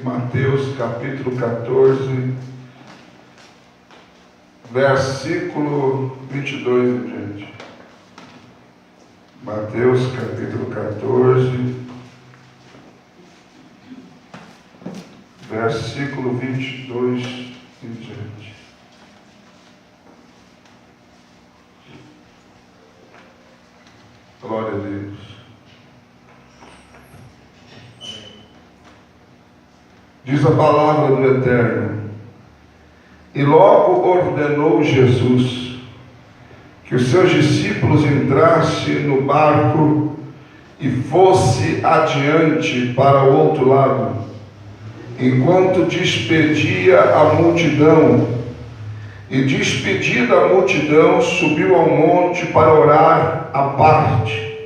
Mateus capítulo 14, versículo 22 em diante. Mateus capítulo 14, versículo 22 em diante. Glória a Deus. Diz a palavra do Eterno: e logo ordenou Jesus que os seus discípulos entrassem no barco e fosse adiante para o outro lado, enquanto despedia a multidão. E despedida a multidão, subiu ao monte para orar à parte.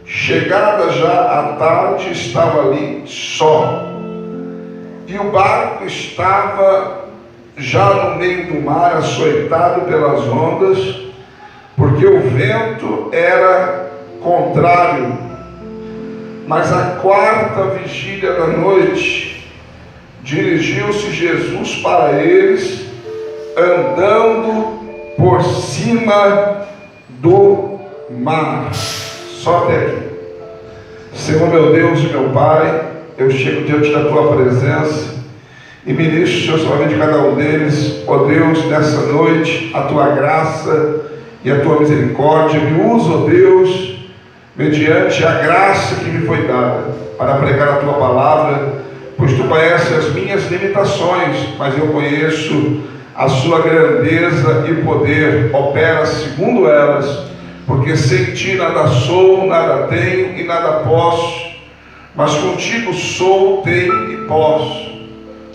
Chegada já a tarde, estava ali só. E o barco estava já no meio do mar, açoitado pelas ondas, porque o vento era contrário. Mas à quarta vigília da noite, dirigiu-se Jesus para eles, andando por cima do mar. Só até aqui. Senhor meu Deus e meu Pai, eu chego diante da Tua presença e ministro, Senhor, somente cada um deles, ó Deus, nessa noite, a Tua graça e a Tua misericórdia. Me usa, ó Deus, mediante a graça que me foi dada, para pregar a Tua palavra, pois Tu conheces as minhas limitações, mas eu conheço a Sua grandeza e poder. Opera segundo elas, porque sem Ti nada sou, nada tenho e nada posso, mas contigo sou, tenho e posso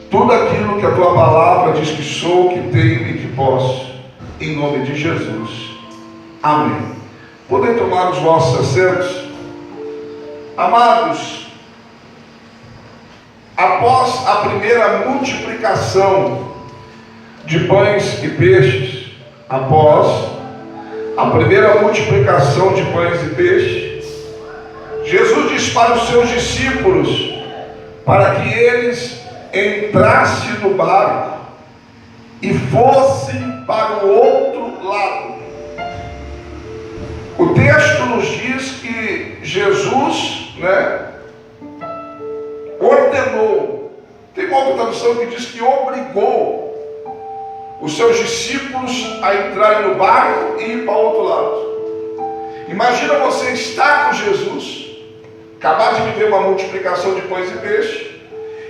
tudo aquilo que a Tua palavra diz que sou, que tenho e que posso, em nome de Jesus, amém. Podem tomar os vossos assentos. Amados, após a primeira multiplicação de pães e peixes, após a primeira multiplicação de pães e peixes, Jesus diz para os seus discípulos para que eles entrassem no barco e fossem para o outro lado. O texto nos diz que Jesus, ordenou. Tem uma outra tradução que diz que obrigou os seus discípulos a entrarem no barco e ir para o outro lado. Imagina você estar com Jesus, acabar de viver uma multiplicação de pães e peixes,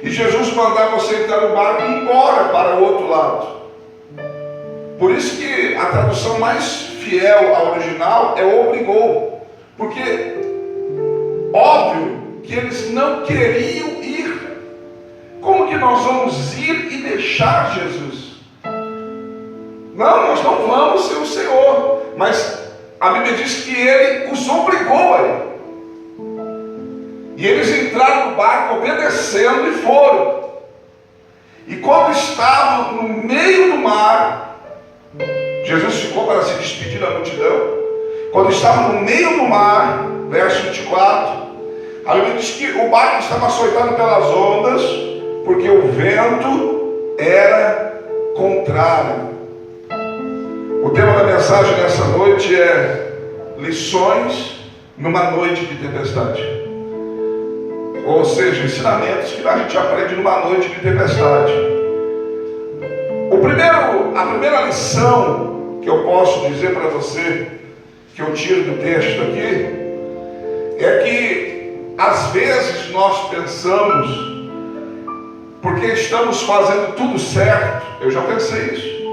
e Jesus mandar você entrar no barco e ir embora para o outro lado. Por isso que a tradução mais fiel ao original é obrigou, porque óbvio que eles não queriam ir. Como que nós vamos ir e deixar Jesus? Não, nós não vamos ser o Senhor, mas a Bíblia diz que Ele os obrigou a ir. E eles entraram no barco obedecendo e foram. E quando estavam no meio do mar, Jesus ficou para se despedir da multidão. Quando estavam no meio do mar, verso 24, a Bíblia diz que o barco estava açoitado pelas ondas, porque o vento era contrário. O tema da mensagem nessa noite é lições numa noite de tempestade. Ou seja, ensinamentos que a gente aprende numa noite de tempestade. A primeira lição que eu posso dizer para você, que eu tiro do texto aqui, é que às vezes nós pensamos, porque estamos fazendo tudo certo. Eu já pensei isso.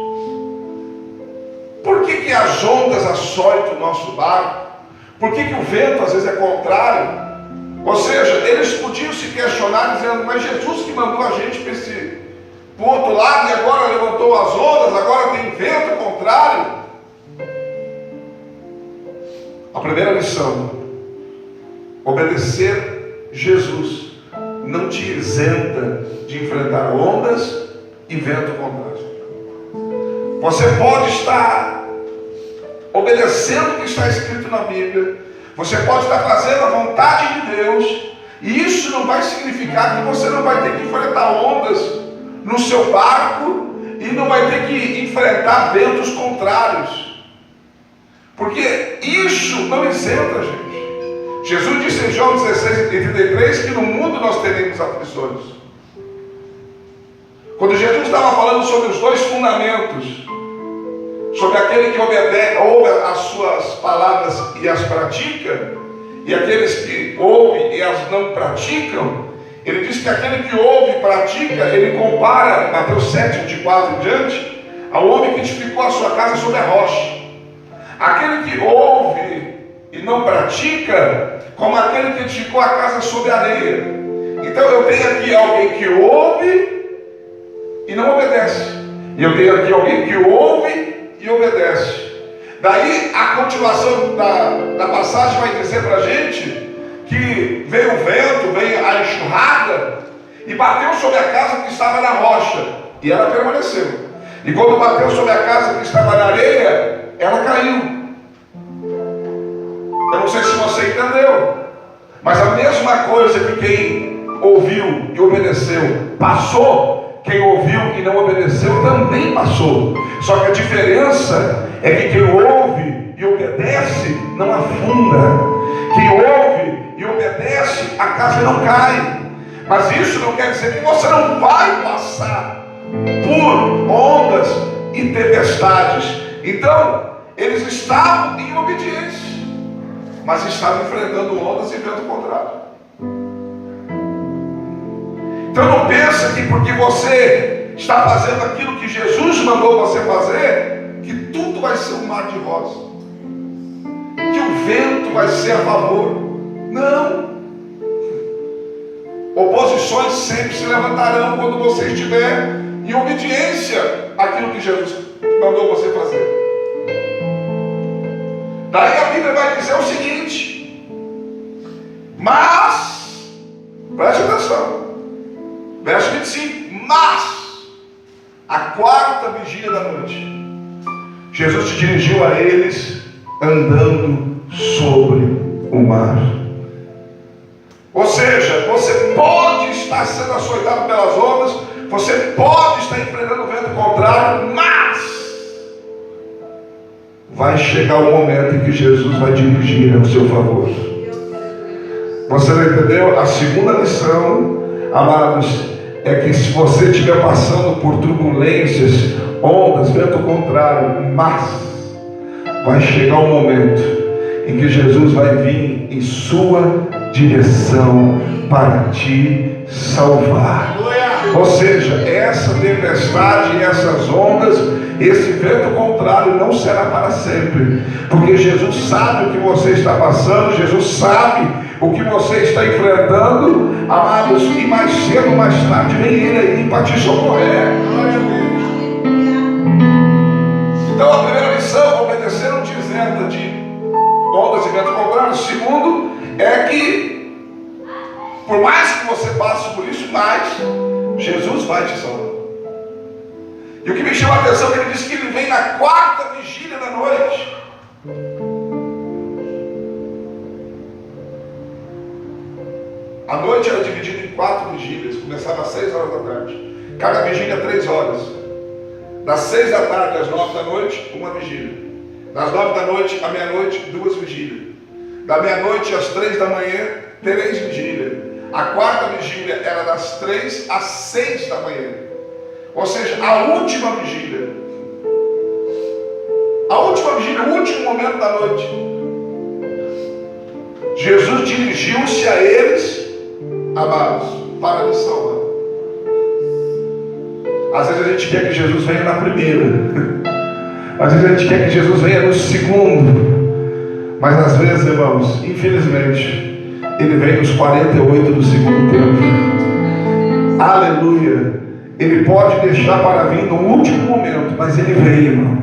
Por que as ondas açoitam o nosso barco? Por que o vento às vezes é contrário? Ou seja, eles podiam se questionar dizendo, mas Jesus que mandou a gente para o outro lado e agora levantou as ondas, agora tem vento contrário. A primeira lição: obedecer Jesus não te isenta de enfrentar ondas e vento contrário. Você pode estar obedecendo o que está escrito na Bíblia, você pode estar fazendo a vontade de Deus, E isso não vai significar que você não vai ter que enfrentar ondas no seu barco e não vai ter que enfrentar ventos contrários. Porque isso não isenta a gente. Jesus disse em João 16:33 que no mundo nós teremos aflições. Quando Jesus estava falando sobre os dois fundamentos, sobre aquele que ouve as suas palavras e as pratica, e aqueles que ouvem e as não praticam, ele diz que aquele que ouve e pratica, ele compara, Mateus 7, de 4 em diante, ao homem que edificou a sua casa sobre a rocha. Aquele que ouve e não pratica, como aquele que edificou a casa sobre a areia. Então eu tenho aqui alguém que ouve e não obedece. E eu tenho aqui alguém que ouve e obedece. Daí a continuação da passagem vai dizer para a gente que veio o vento, veio a enxurrada e bateu sobre a casa que estava na rocha, e ela permaneceu. E quando bateu sobre a casa que estava na areia, ela caiu. Eu não sei se você entendeu, mas a mesma coisa que quem ouviu e obedeceu passou, quem ouviu e não obedeceu também passou. Só que a diferença é que quem ouve e obedece não afunda. Quem ouve e obedece, a casa não cai. Mas isso não quer dizer que você não vai passar por ondas e tempestades. Então, eles estavam em obediência, mas estavam enfrentando ondas e vento contrário. Então não pensa que porque você está fazendo aquilo que Jesus mandou você fazer, que tudo vai ser um mar de rosa, que o vento vai ser a favor. Não. Oposições sempre se levantarão quando você estiver em obediência àquilo que Jesus mandou você fazer. Daí a Bíblia vai dizer o seguinte: mas, preste atenção, verso 25, mas, a quarta vigília da noite, Jesus se dirigiu a eles andando sobre o mar. Ou seja, você pode estar sendo açoitado pelas ondas, você pode estar enfrentando o vento contrário, mas vai chegar o momento em que Jesus vai dirigir ao seu favor. Você não entendeu? A segunda lição, amados, é que se você estiver passando por turbulências, ondas, vento contrário, mas vai chegar o momento em que Jesus vai vir em sua direção para te salvar. Ou seja, essa tempestade, essas ondas, esse vento contrário não será para sempre, porque Jesus sabe o que você está passando, Jesus sabe o que você está enfrentando, amados, e mais cedo ou mais tarde vem Ele aí para te socorrer. Então a primeira lição, obedecer não te isenta de ondas e vento contrário. Segundo, é que por mais que você passe por isso, mais Jesus vai te salvar. E o que me chama a atenção é que ele diz que ele vem na quarta vigília da noite. A noite era dividida em 4 vigílias, começava às 6 horas da tarde. Cada vigília 3 horas. Das 6 da tarde às 9 da noite, uma vigília. Das 9 da noite à meia-noite, 2 vigílias. Da meia-noite às 3 da manhã, 3 vigílias. A quarta vigília era das 3 às 6 da manhã. Ou seja, a última vigília. A última vigília, o último momento da noite. Jesus dirigiu-se a eles, amados, para lhes salvar. Às vezes a gente quer que Jesus venha na primeira. Às vezes a gente quer que Jesus venha no segundo. Mas às vezes, irmãos, infelizmente, Ele vem nos 48 do segundo tempo. Aleluia. Ele pode deixar para vir no último momento, mas Ele vem, irmão.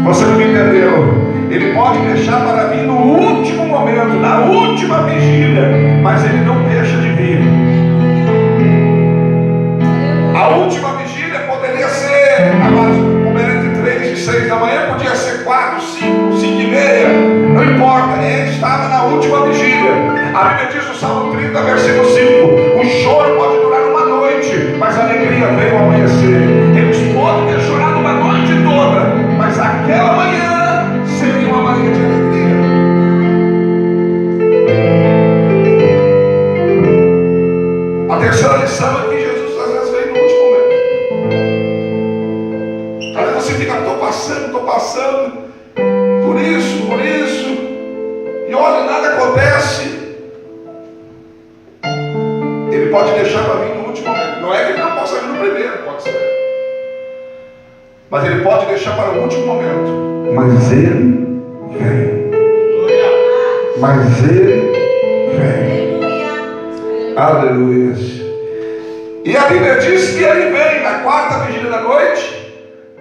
Você não me entendeu? Ele pode deixar para vir no último momento, na última vigília, mas Ele não deixa de vir. A última vigília poderia ser, entre 3 e 6 da manhã, podia ser 4, 5, 5 e meia, não importa, ele estava na última vigília. A Bíblia diz no Salmo 30, versículo terceira lição é que Jesus às vezes vem no último momento. Às vezes você fica, estou passando por isso, e olha, nada acontece. Ele pode deixar para vir no último momento. Não é que ele não possa vir no primeiro, pode ser. Mas ele pode deixar para o último momento. Mas ele vem. Mas ele vem. Aleluia. E a Bíblia diz que ele vem na quarta vigília da noite,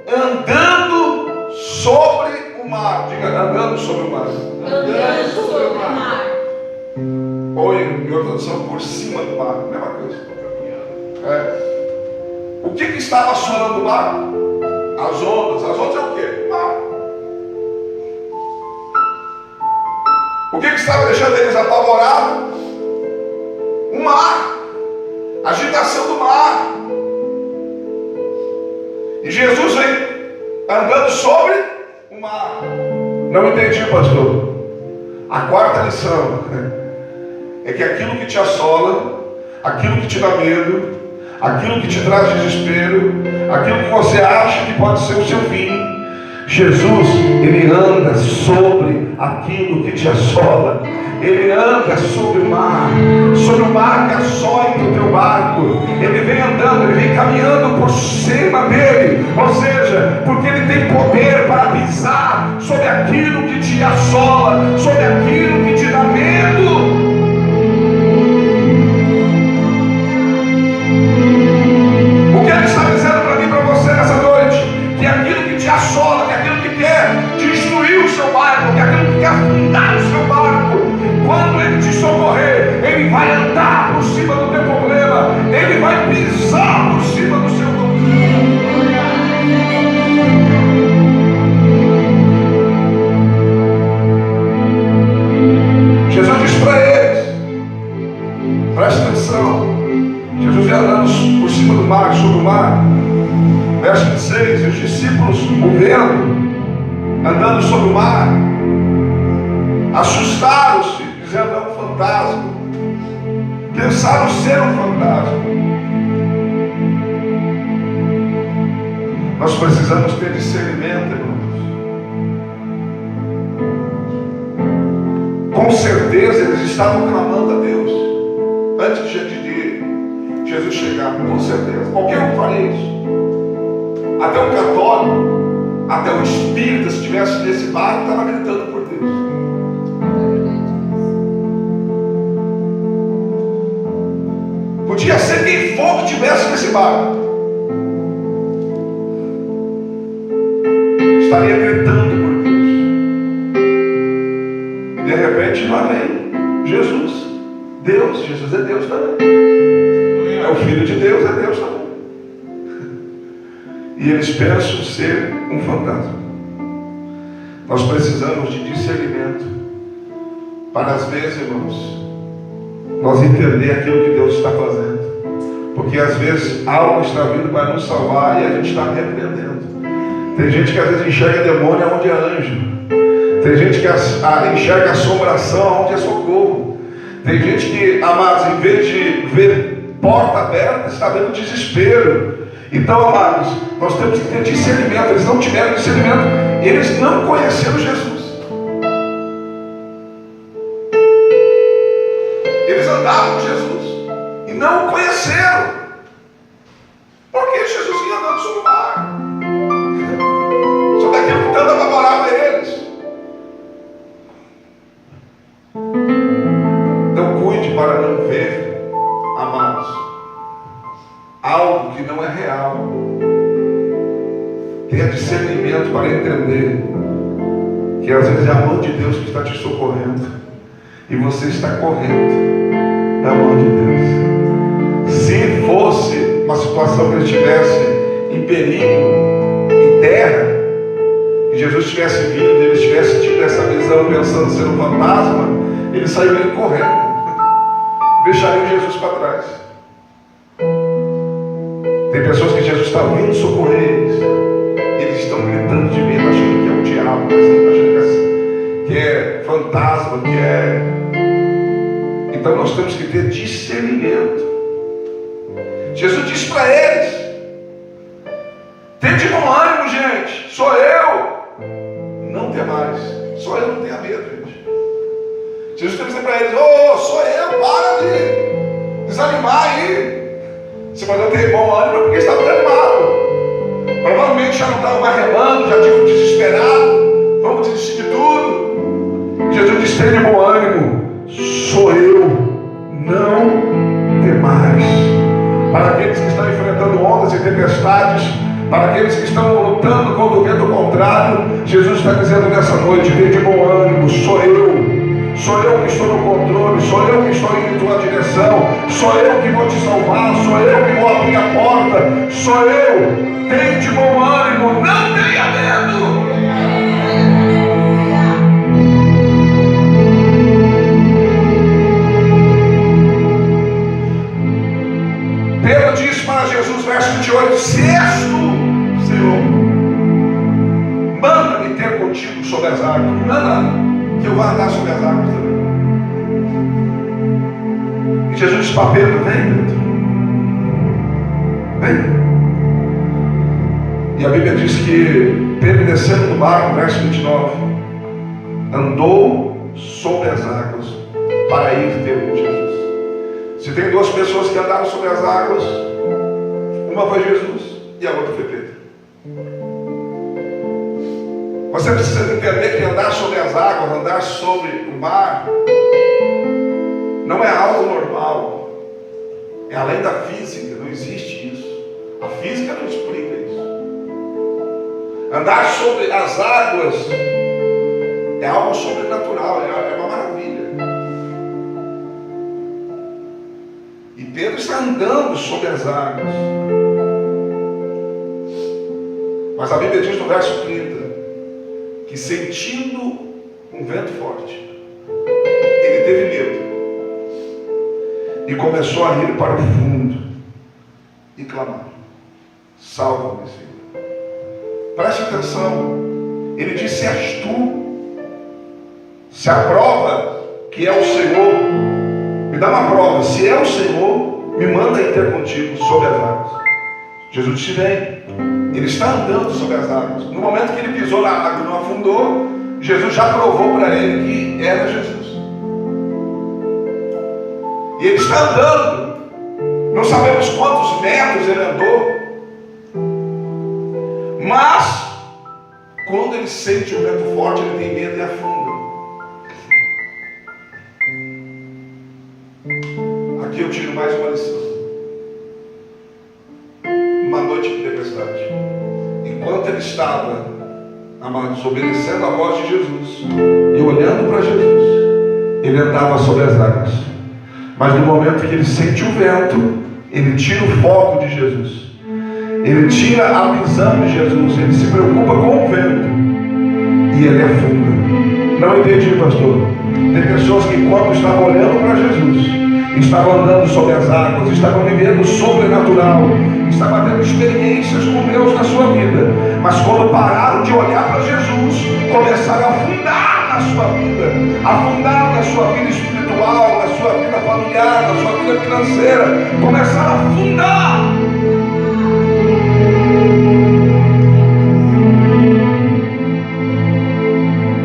andando sobre o mar. Diga, andando sobre o mar. Andando sobre o mar. Ou em outra tradução, por cima do mar. Mesma coisa. O que estava assolando o mar? As ondas. As ondas é o quê? O mar. O que estava deixando eles apavorados? O mar. A agitação do mar. E Jesus vem andando sobre o mar. Não entendi, pastor. A quarta lição é que aquilo que te assola, aquilo que te dá medo, aquilo que te traz desespero, aquilo que você acha que pode ser o seu fim, Jesus, Ele anda sobre aquilo que te assola. Ele anda sobre o mar que assola o teu barco. Ele vem andando, ele vem caminhando por cima dele. Ou seja, porque ele tem poder para pisar sobre aquilo que te assola, sobre aquilo que te dá medo. O que ele está dizendo para mim e para você nessa noite? Que aquilo que te assola, que aquilo que quer destruir o seu barco, que aquilo que quer afundar o seu barco, quando ele te socorrer, ele vai andar por cima do teu problema, ele vai pisar por cima do seu problema. Jesus diz para eles, presta atenção, Jesus vem andando por cima do mar, sobre o mar. Verso 26, os discípulos o vendo, andando sobre o mar, assustaram-se, dizendo, é um fantasma. Pensaram ser um fantasma. Nós precisamos ter discernimento, irmãos. Com certeza eles estavam clamando a Deus antes de Jesus chegar, com certeza. Qualquer um faria isso. Até um católico, até um espírita, se estivesse nesse barco, estava gritando por Deus. Podia ser quem for que estivesse nesse barco, estaria gritando por Deus. E de repente lá vem Jesus. Jesus é Deus também. É o Filho de Deus, é Deus também. E eles pensam ser um fantasma. Nós precisamos de discernimento para, às vezes, irmãos, nós entender aquilo que Deus está fazendo. Porque às vezes algo está vindo para nos salvar e a gente está repreendendo. Tem gente que às vezes enxerga demônio onde é anjo. Tem gente que enxerga assombração onde é socorro. Tem gente que, amados, em vez de ver porta aberta, está vendo desespero. Então, amados, nós temos que ter discernimento. Eles não tiveram discernimento, eles não conheceram Jesus. Eles andavam com Jesus e não o conheceram, porque Jesus vinha andando sobre o mar, sobre aquilo que tanto apavorava eles. Então cuide para não ver, amados, algo que não é real. Tenha discernimento para entender que às vezes é a mão de Deus que está te socorrendo e você está correndo da mão de Deus. Se fosse uma situação que ele estivesse em perigo, em terra, e Jesus tivesse vindo, ele tivesse tido essa visão pensando ser um fantasma, ele sairia correndo, deixaria Jesus para trás. Tem pessoas que Jesus está vindo socorrer eles estão gritando de medo, achando que é o diabo, achando que é fantasma, que é... Então nós temos que ter discernimento Jesus disse para eles: tende bom ânimo, gente, sou eu, não temais. Só eu, não tenha medo, gente. Jesus está dizendo para eles: sou eu, para de desanimar aí. Se mas eu tenho bom ânimo é porque estava desanimado. Provavelmente já não estava mais remando, já tinha desesperado, vamos desistir de tudo. Jesus disse: tenha bom ânimo, sou eu, não temais. Para aqueles que estão enfrentando ondas e tempestades, para aqueles que estão lutando contra o vento contrário, Jesus está dizendo nessa noite: tenha bom ânimo, sou eu. Sou eu que estou no controle, sou eu que estou indo em tua direção, sou eu que vou te salvar, sou eu que vou abrir a porta, sou eu. Tente bom ânimo, não tenha medo. Pedro disse para Jesus, verso 28, se és tu, Senhor, manda-me ter contigo sobre as águas, manda que eu vá andar sobre as águas também. E Jesus disse para Pedro: vem, Pedro, vem. E a Bíblia diz que Pedro, descendo do barco, verso 29, andou sobre as águas para ir ter com Jesus. Se tem duas pessoas que andaram sobre as águas, uma foi Jesus e a outra foi Pedro. Você precisa entender que andar sobre as águas, andar sobre o mar, não é algo normal. É além da física, não existe isso. A física não explica isso. Andar sobre as águas é algo sobrenatural, é uma maravilha. E Pedro está andando sobre as águas. Mas a Bíblia diz no verso 30 que, sentindo um vento forte, ele teve medo e começou a ir para o fundo e clamar: salva-me, Senhor. Preste atenção, ele disse: és tu. Se a prova que é o Senhor, me dá uma prova, se é o Senhor, me manda ir ter contigo sobre as águas. Jesus disse: vem. Ele está andando sobre as águas. No momento que ele pisou na água e não afundou, Jesus já provou para ele que era Jesus. E ele está andando. Não sabemos quantos metros ele andou. Mas, quando ele sente o vento forte, ele tem medo e afunda. Aqui eu tiro mais uma lição. Uma noite de tempestade. Enquanto ele estava, amados, obedecendo a voz de Jesus e olhando para Jesus, ele andava sobre as águas. Mas no momento que ele sente o vento, ele tira o foco de Jesus. Ele tira a visão de Jesus. Ele se preocupa com o vento e ele afunda. Não entendi, pastor. Tem pessoas que, quando estavam olhando para Jesus, estavam andando sobre as águas, estavam vivendo o sobrenatural, estavam tendo experiências com Deus na sua vida, mas quando pararam de olhar para Jesus, começaram a afundar na sua vida, afundar na sua vida espiritual, na sua vida familiar, na sua vida financeira, começaram a afundar.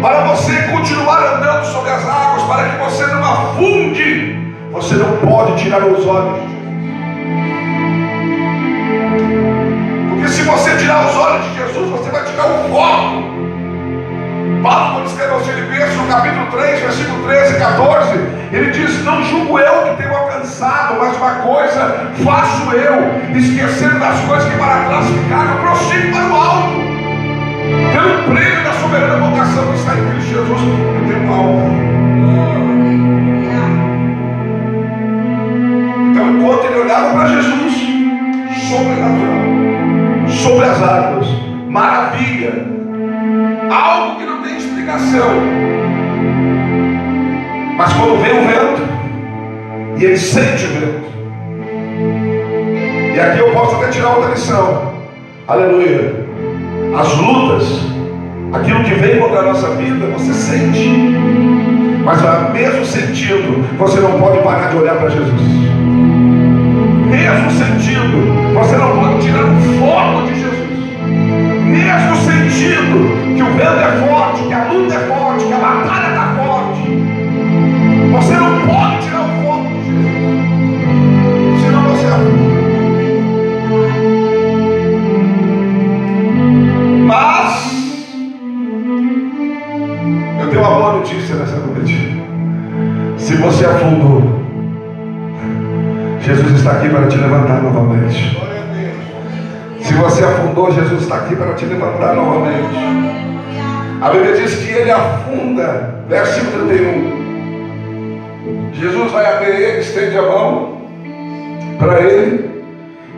Para você continuar andando sobre as águas, para que você não afunde, você não pode tirar os olhos de Jesus. Porque se você tirar os olhos de Jesus, você vai tirar o foco. Paulo, quando escreveu aos Filipenses, no capítulo 3, versículo 13 e 14, ele diz: não julgo eu que tenho alcançado, mas uma coisa faço eu, esquecendo das coisas que para trás ficaram, eu prossigo para o alto, pelo prêmio da soberana vocação que está em Cristo Jesus. Eu tenho um alvo. Então, enquanto ele olhava para Jesus, sobrenatural, sobre as águas, maravilha, algo que não tem explicação. Mas quando vem o vento, e ele sente o vento, e aqui eu posso até tirar outra lição, aleluia, as lutas, aquilo que vem contra a nossa vida, você sente, mas mesmo sentindo, você não pode parar de olhar para Jesus. Mesmo sentindo, levantar novamente. Se você afundou, Jesus está aqui para te levantar novamente. A Bíblia diz que ele afunda, versículo 31. Jesus vai até ele, estende a mão para ele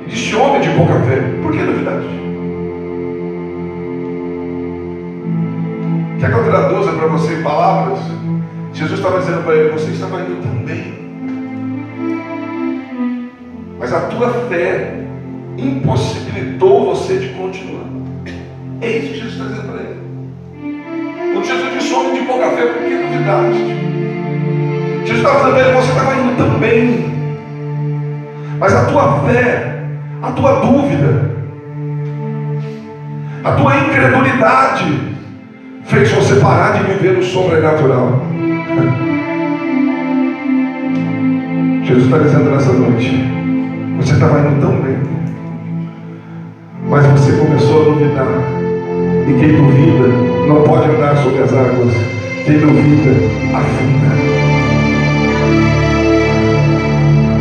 e disse: homem de pouca fé, por que duvidaste? Quer que eu traduza para você em palavras? Jesus estava dizendo para ele: você estava indo tão bem, mas a tua fé impossibilitou você de continuar. É isso que Jesus está dizendo para ele. Quando Jesus disse: homem de pouca fé, por que duvidaste? Jesus estava dizendo para ele: você estava indo tão bem, mas a tua fé, a tua dúvida, a tua incredulidade fez você parar de viver o sobrenatural. Jesus está dizendo nessa noite: você estava indo tão bem, mas você começou a duvidar. E quem duvida não pode andar sobre as águas. Quem duvida afunda.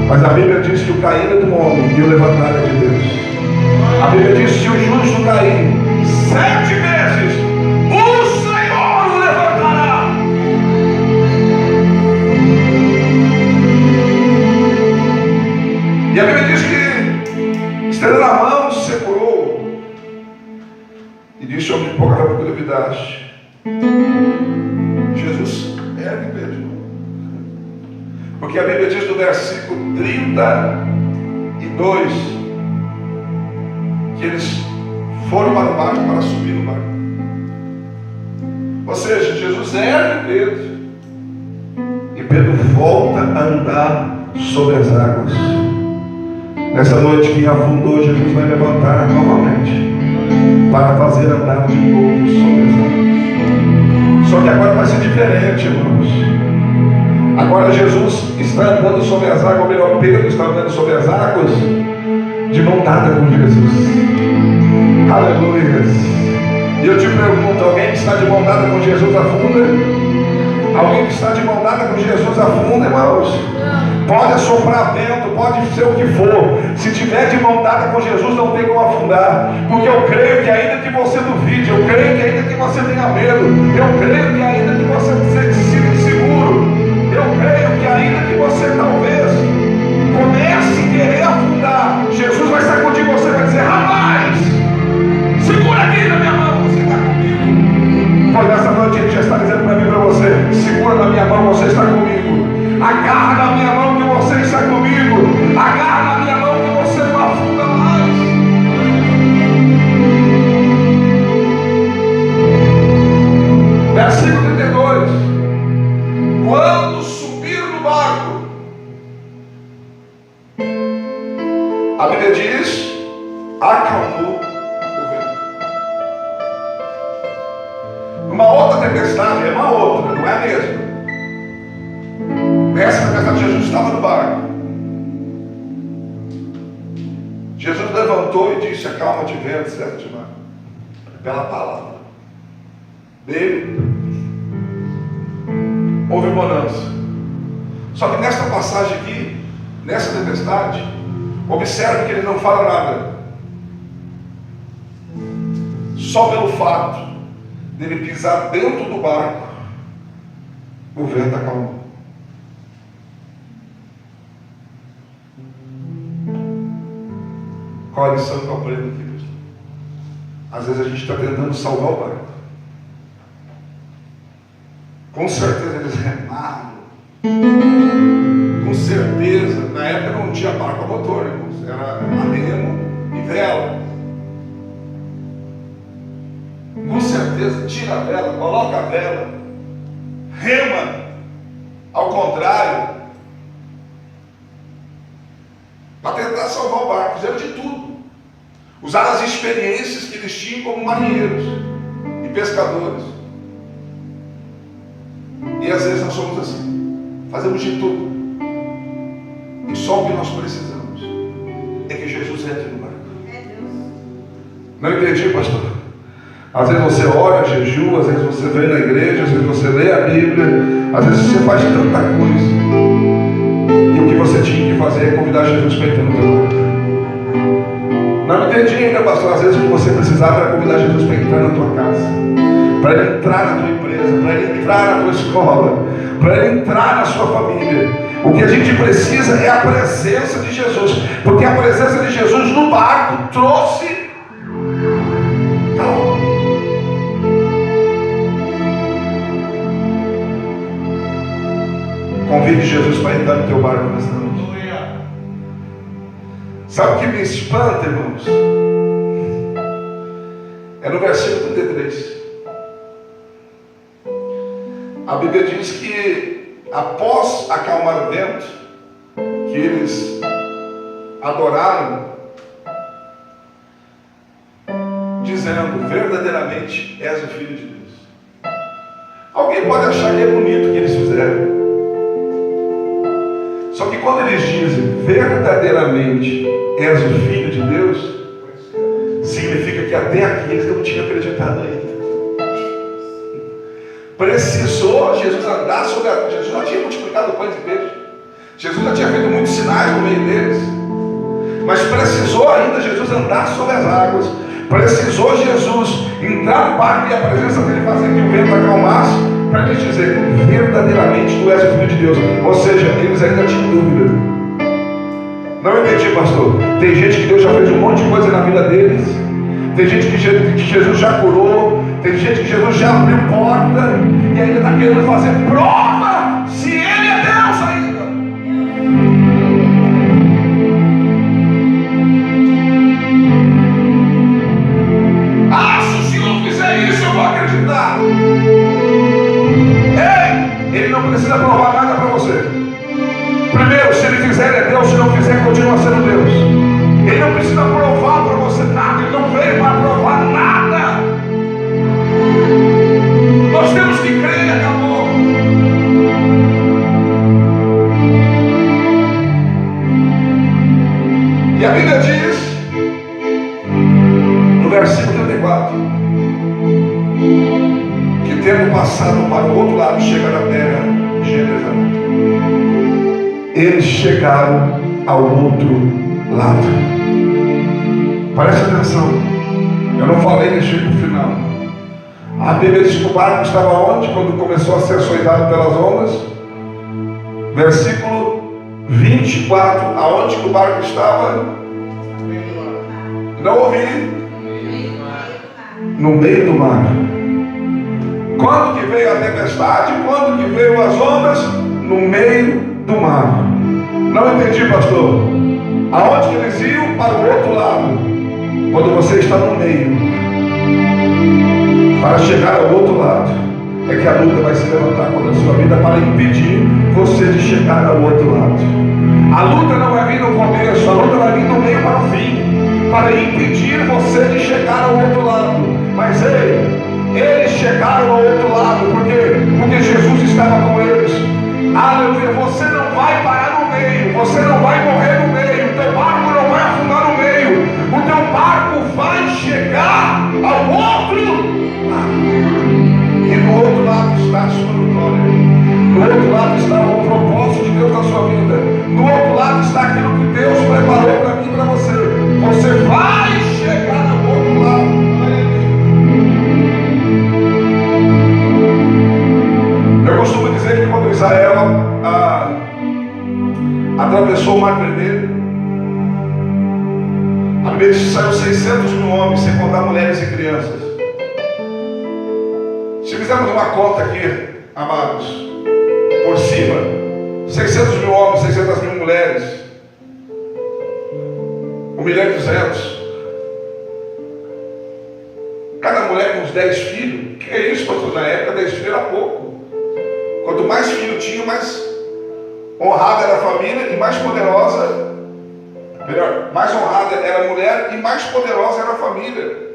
Mas a Bíblia diz que o cair é do homem e o levantar é de Deus. A Bíblia diz que se o justo cair 7 vezes, o Senhor o levantará. E a Bíblia diz que, estendendo a mão, segurou e disse: homem de pouca fé, por que duvidaste? Jesus ergue Pedro. Porque a Bíblia diz no versículo 32 que eles foram para o barco para subir no barco. Ou seja, Jesus ergue Pedro e Pedro volta a andar sobre as águas. Nessa noite, quem afundou, Jesus vai levantar novamente para fazer andar de novo sobre as águas. Só que agora vai ser diferente, irmãos. Agora Jesus está andando sobre as águas, ou melhor, Pedro está andando sobre as águas de mão dada com Jesus. Aleluia. E eu te pergunto: alguém que está de mão dada com Jesus afunda? Alguém que está de mão dada com Jesus afunda, irmãos? Pode assoprar vento, pode ser o que for. Se tiver de mão dada com Jesus, não tem como afundar. Porque eu creio que ainda que você duvide, eu creio que ainda que você tenha medo, eu creio que ainda que você se sinta inseguro, eu creio que ainda que você talvez comece a querer afundar, Jesus vai sacudir você e vai dizer: rapaz, segura aqui na minha mão, você está comigo. Pois nessa noite ele já está dizendo para mim e para você: segura na minha mão, você está comigo. Agarra na minha mão que você está comigo. Agarra na minha mão que você não afunda mais. Versículo 32. Quando subiram no barco, a Bíblia diz: acalmou o vento. Numa outra tempestade, é uma outra, não é a mesma. Nessa tempestade, Jesus estava no barco. Jesus levantou e disse: acalma-te, vento, certo, mar. Pela palavra dele houve bonança. Só que nesta passagem aqui, nessa tempestade, observe que ele não fala nada. Só pelo fato dele pisar dentro do barco, o vento acalmou. Qual a lição que eu aprendo aqui, pastor? Às vezes a gente está tentando salvar o barco. Com certeza eles remaram. Com certeza, na época não tinha barco a motor, irmãos. Era a remo e vela. Com certeza, tira a vela, coloca a vela, rema ao contrário, para tentar salvar o barco. Fizeram de tudo. Usaram as experiências que eles tinham como marinheiros e pescadores. E às vezes nós somos assim, fazemos de tudo, e só o que nós precisamos é que Jesus entre no barco. Não entendi, pastor? Às vezes você ora, jejua, às vezes você vem na igreja, às vezes você lê a Bíblia, às vezes você faz tanta coisa, e o que você tinha que fazer é convidar Jesus para entrar no teu barco. pastor, às vezes o que você precisava era convidar Jesus para entrar na tua casa, para ele entrar na tua empresa, para ele entrar na tua escola, para ele entrar na sua família. O que a gente precisa é a presença de Jesus, porque a presença de Jesus no barco trouxe calma. Convide Jesus para entrar no teu barco nesta noite. Sabe o que me espanta, irmãos? É no versículo 33. A Bíblia diz que após acalmar o vento, que eles adoraram, dizendo: verdadeiramente és o Filho de Deus. Alguém pode achar que é bonito o que eles fizeram. Só que quando eles dizem verdadeiramente és o Filho de Deus, significa que até aqui eles não tinham acreditado ainda. Precisou Jesus andar sobre a... Jesus já tinha multiplicado pães e peixes. Jesus já tinha feito muitos sinais no meio deles. Mas precisou ainda Jesus andar sobre as águas. Precisou Jesus entrar no barco e a presença dele fazer que o vento acalmasse, para eles dizer: verdadeiramente tu és o Filho de Deus. Ou seja, eles ainda tinham dúvida. Não entendi, pastor. Tem gente que Deus já fez um monte de coisa na vida deles. Tem gente que Jesus já curou. Tem gente que Jesus já abriu porta e ainda está querendo fazer prova se Ele é Deus ainda. Se não fizer isso, eu vou acreditar. Ei, Ele não precisa provar nada para você. Primeiro, se Ele fizer, Ele é Deus. Se não fizer, continua sendo Deus. Ele não precisa provar para você nada. Ele não veio para provar nada. Nós temos que crer e acabou. E a Bíblia diz, no versículo 34, que tendo passado para o outro lado, chega na terra de Genezaré. Eles chegaram ao outro lado. Preste atenção. Eu não falei nesse final. A Bíblia diz que o barco estava onde? Quando começou a ser açoitado pelas ondas. Versículo 24. Aonde que o barco estava? Não ouvi. No meio do mar. Quando que veio a tempestade? Quando que veio as ondas? No meio do mar. Não entendi, pastor. Aonde que eles iam? Para o outro lado. Quando você está no meio, para chegar ao outro lado, é que a luta vai se levantar contra a sua vida para impedir você de chegar ao outro lado. A luta não vai vir no começo, a luta vai vir no meio para o fim, para impedir você de chegar ao outro lado. Mas eles chegaram ao outro lado, porque Jesus estava com eles. Aleluia, você não vai parar no meio, você não vai morrer no meio, o teu barco não vai afundar no meio, o teu barco vai chegar ao outro lado. E no outro lado está a sua vitória, no outro lado está o propósito de Deus na sua vida, no outro lado está aquilo que Deus preparou para mim e para você. Você vai chegar ao outro lado. Eu costumo dizer que quando Israel atravessou o Mar Vermelho, a Bíblia diz que saiu 600 mil homens, sem contar mulheres e crianças. Se fizermos uma conta aqui, amados, por cima, 600 mil homens, 600 mil mulheres, 1.200.000, cada mulher com uns 10 filhos. Que é isso, pastor? Na época 10 filhos era pouco. Quanto mais filho tinha, mais honrada era a família e mais poderosa, melhor, mais honrada era a mulher e mais poderosa era a família.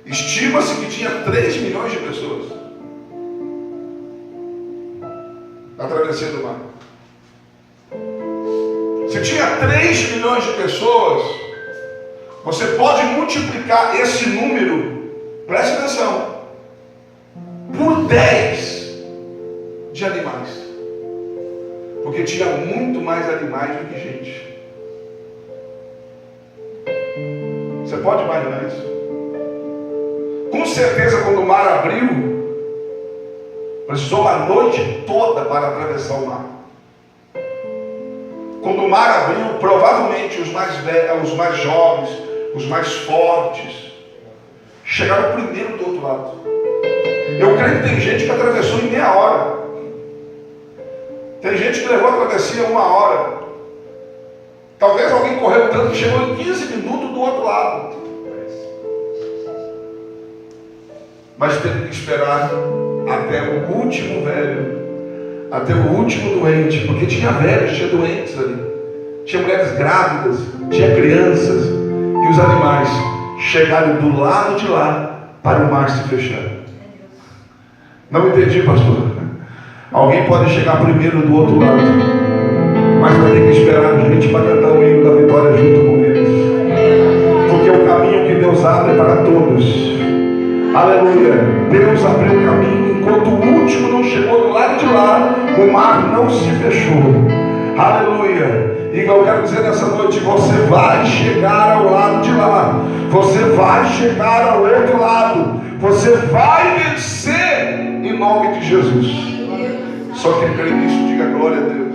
Estima-se que tinha 3 milhões de pessoas na travessia do mar. Se tinha 3 milhões de pessoas, você pode multiplicar esse número, preste atenção, por 10 de animais, porque tinha muito mais animais do que gente. Você pode imaginar isso? Com certeza, quando o mar abriu, precisou uma noite toda para atravessar o mar. Quando o mar abriu, provavelmente os mais velhos, os mais jovens, os mais fortes, chegaram primeiro do outro lado. Eu creio que tem gente que atravessou em meia hora. Tem gente que levou a travessia 1 hora. Talvez alguém correu tanto que chegou em 15 minutos do outro lado. Mas teve que esperar até o último velho, até o último doente, porque tinha velhos, tinha doentes ali, tinha mulheres grávidas, tinha crianças, e os animais chegaram do lado de lá para o mar se fechar. Não entendi, pastor. Alguém pode chegar primeiro do outro lado, mas vai ter que esperar a gente para cantar o hino da vitória junto com eles, porque o caminho que Deus abre é para todos. Aleluia. Deus abriu o caminho. Enquanto o último não chegou do lado de lá, o mar não se fechou. Aleluia. E eu quero dizer nessa noite, você vai chegar ao lado de lá. Você vai chegar ao outro lado. Você vai vencer em nome de Jesus. Só quem crê nisso, diga glória a Deus.